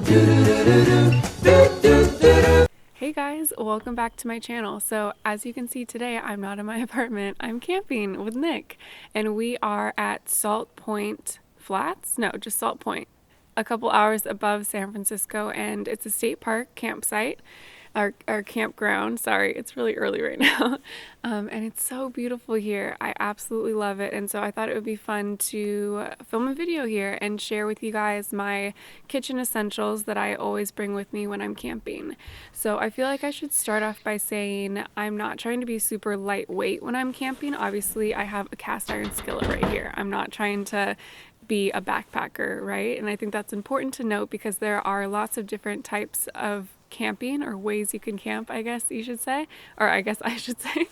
Hey guys, welcome back to my channel. So as you can see today, I'm not in my apartment, I'm camping with Nick, and we are at Salt Point Flats? No, just Salt Point, a couple hours above San Francisco, and it's a state park campsite. Our campground, sorry, it's really early right now. And it's so beautiful here. I absolutely love it. And so I thought it would be fun to film a video here and share with you guys my kitchen essentials that I always bring with me when I'm camping. So I feel like I should start off by saying I'm not trying to be super lightweight when I'm camping. Obviously, I have a cast iron skillet right here. I'm not trying to be a backpacker, right? And I think that's important to note because there are lots of different types of camping, or ways you can camp, I guess you should say, or I guess I should say.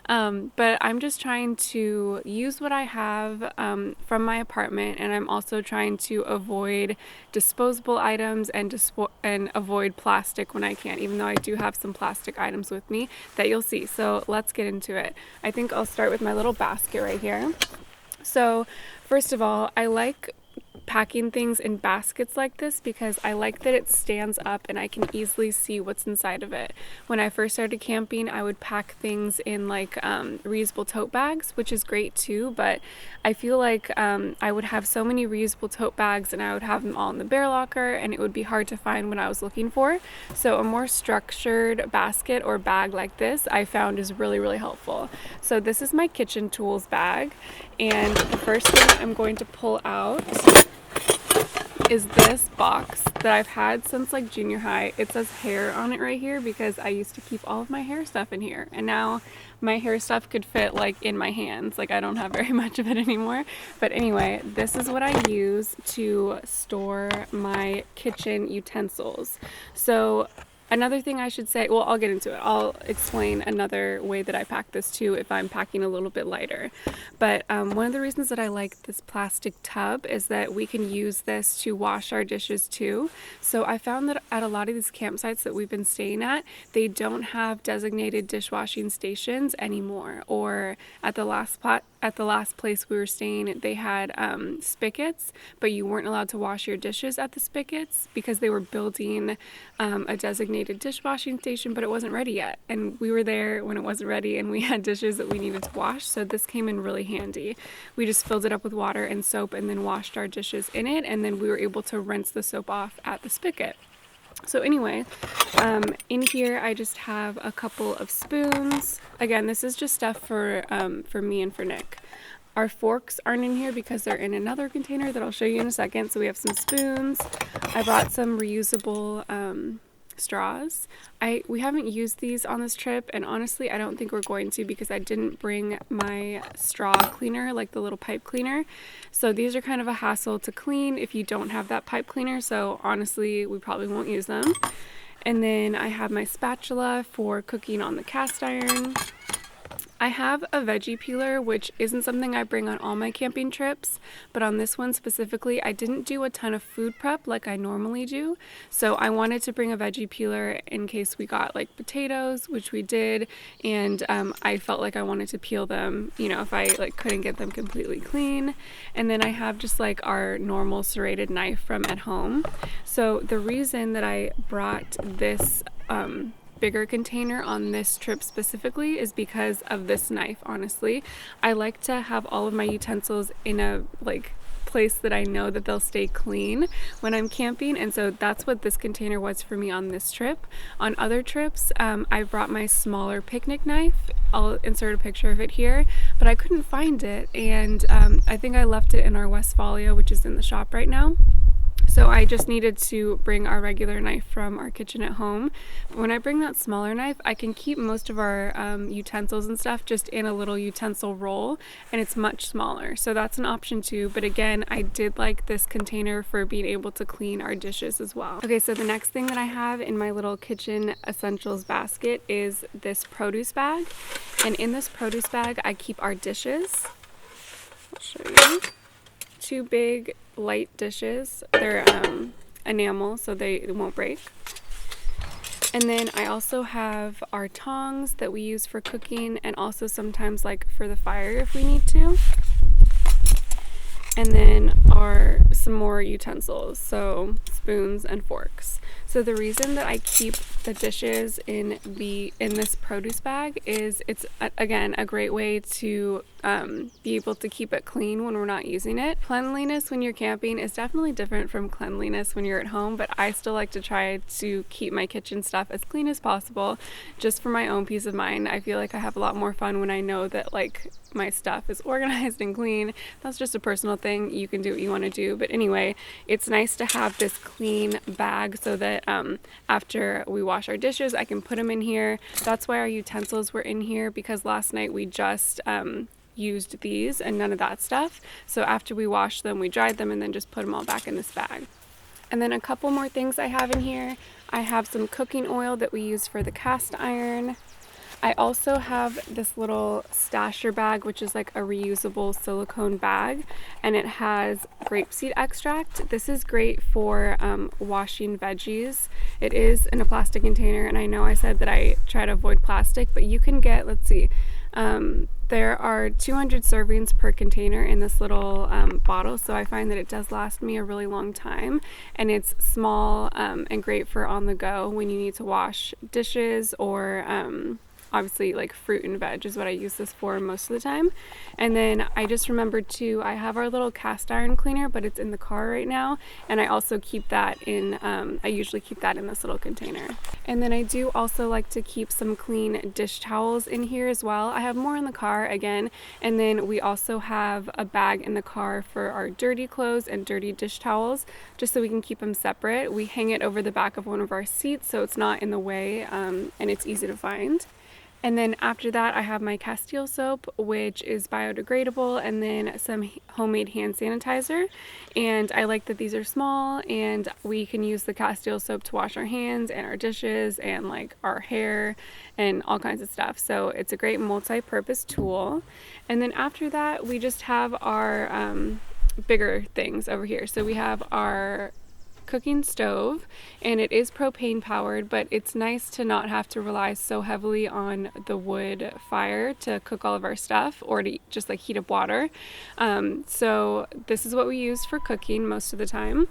But I'm just trying to use what I have from my apartment, and I'm also trying to avoid disposable items and avoid plastic when I can, even though I do have some plastic items with me that you'll see. So let's get into it. I think I'll start with my little basket right here. So first of all, I like packing things in baskets like this because I like that it stands up and I can easily see what's inside of it. When I first started camping, I would pack things in like reusable tote bags, which is great too, but I feel like I would have so many reusable tote bags and I would have them all in the bear locker and it would be hard to find what I was looking for. So a more structured basket or bag like this I found is really, really helpful. So this is my kitchen tools bag, and the first thing I'm going to pull out is this box that I've had since like junior high. It says hair on it right here because I used to keep all of my hair stuff in here, and now my hair stuff could fit like in my hands. Like I don't have very much of it anymore. But anyway, this is what I use to store my kitchen utensils. So another thing I should say, well, I'll get into it. I'll explain another way that I pack this too if I'm packing a little bit lighter. But one of the reasons that I like this plastic tub is that we can use this to wash our dishes too. So I found that at a lot of these campsites that we've been staying at, they don't have designated dishwashing stations anymore. Or at the last place we were staying, they had spigots, but you weren't allowed to wash your dishes at the spigots because they were building a designated dishwashing station, but it wasn't ready yet. And we were there when it wasn't ready and we had dishes that we needed to wash. So this came in really handy. We just filled it up with water and soap and then washed our dishes in it. And then we were able to rinse the soap off at the spigot. So anyway, in here I just have a couple of spoons. Again, this is just stuff for me and for Nick. Our forks aren't in here because they're in another container that I'll show you in a second. So we have some spoons. I brought some reusable straws. We haven't used these on this trip, and honestly I don't think we're going to because I didn't bring my straw cleaner, like the little pipe cleaner. So these are kind of a hassle to clean if you don't have that pipe cleaner, so honestly we probably won't use them. And then I have my spatula for cooking on the cast iron. I have a veggie peeler, which isn't something I bring on all my camping trips, but on this one specifically, I didn't do a ton of food prep like I normally do. So I wanted to bring a veggie peeler in case we got like potatoes, which we did, and I felt like I wanted to peel them, you know, if I like couldn't get them completely clean. And then I have just like our normal serrated knife from at home. So the reason that I brought this bigger container on this trip specifically is because of this knife. Honestly, I like to have all of my utensils in a place that I know that they'll stay clean when I'm camping, and so that's what this container was for me on this trip. On other trips, I brought my smaller picnic knife. I'll insert a picture of it here, but I couldn't find it, and I think I left it in our Westphalia, which is in the shop right now. So I just needed to bring our regular knife from our kitchen at home. But when I bring that smaller knife, I can keep most of our utensils and stuff just in a little utensil roll, and it's much smaller. So that's an option too. But again, I did like this container for being able to clean our dishes as well. Okay, so the next thing that I have in my little kitchen essentials basket is this produce bag. And in this produce bag, I keep our dishes. I'll show you. 2 big light dishes. They're enamel, so they won't break. And then I also have our tongs that we use for cooking, and also sometimes like for the fire if we need to. And then some more utensils. So spoons and forks. So the reason that I keep the dishes in this produce bag is it's again a great way to be able to keep it clean when we're not using it. Cleanliness when you're camping is definitely different from cleanliness when you're at home, but I still like to try to keep my kitchen stuff as clean as possible just for my own peace of mind. I feel like I have a lot more fun when I know that like my stuff is organized and clean. That's just a personal thing. You can do what you want to do. But anyway, it's nice to have this clean bag so that after we wash our dishes, I can put them in here. That's why our utensils were in here, because last night we just used these and none of that stuff. So after we washed them, we dried them and then just put them all back in this bag. And then a couple more things I have in here. I have some cooking oil that we use for the cast iron. I also have this little stasher bag, which is like a reusable silicone bag, and it has grapeseed extract. This is great for washing veggies. It is in a plastic container, and I know I said that I try to avoid plastic, but you can get, let's see, there are 200 servings per container in this little bottle, so I find that it does last me a really long time, and it's small and great for on the go when you need to wash dishes or obviously like fruit and veg is what I use this for most of the time. And then I just remembered too, I have our little cast iron cleaner, but it's in the car right now, and I also keep that in I usually keep that in this little container. And then I do also like to keep some clean dish towels in here as well. I have more in the car again, and then we also have a bag in the car for our dirty clothes and dirty dish towels, just so we can keep them separate. We hang it over the back of one of our seats so it's not in the way, and it's easy to find. And then after that, I have my Castile soap, which is biodegradable, and then some homemade hand sanitizer. And I like that these are small, and we can use the Castile soap to wash our hands and our dishes and like our hair and all kinds of stuff. So it's a great multi-purpose tool. And then after that, we just have our bigger things over here. So we have our cooking stove, and it is propane powered, but it's nice to not have to rely so heavily on the wood fire to cook all of our stuff or to just like heat up water. So this is what we use for cooking most of the time.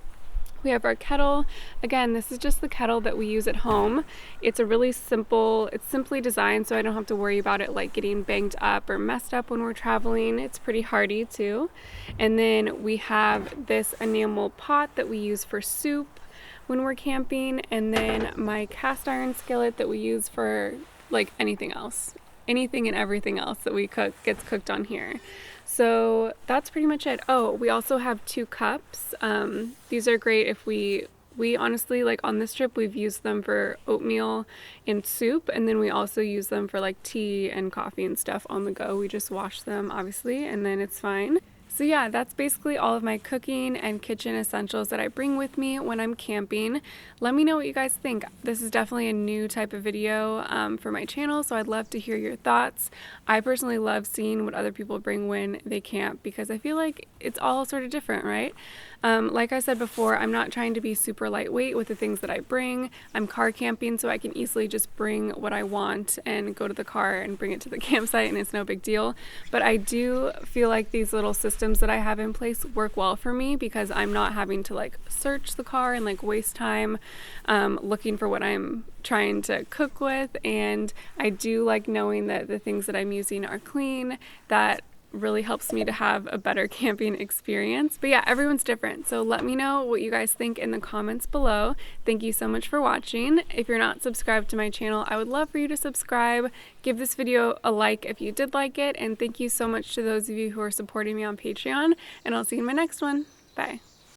We have our kettle. Again, this is just the kettle that we use at home. It's simply designed so I don't have to worry about it like getting banged up or messed up when we're traveling. It's pretty hardy too. And then we have this enamel pot that we use for soup when we're camping, and then my cast iron skillet that we use for like anything else. Anything and everything else that we cook gets cooked on here. So that's pretty much it. Oh, we also have 2 cups. These are great if we honestly, like on this trip, we've used them for oatmeal and soup, and then we also use them for like tea and coffee and stuff on the go. We just wash them, obviously, and then it's fine. So yeah, that's basically all of my cooking and kitchen essentials that I bring with me when I'm camping. Let me know what you guys think. This is definitely a new type of video for my channel, so I'd love to hear your thoughts. I personally love seeing what other people bring when they camp because I feel like it's all sort of different, right? Like I said before, I'm not trying to be super lightweight with the things that I bring. I'm car camping, so I can easily just bring what I want and go to the car and bring it to the campsite, and it's no big deal. But I do feel like these little systems that I have in place work well for me because I'm not having to like search the car and like waste time looking for what I'm trying to cook with. And I do like knowing that the things that I'm using are clean. That really helps me to have a better camping experience. But yeah, everyone's different. So let me know what you guys think in the comments below. Thank you so much for watching. If you're not subscribed to my channel, I would love for you to subscribe. Give this video a like if you did like it. And thank you so much to those of you who are supporting me on Patreon. And I'll see you in my next one. Bye.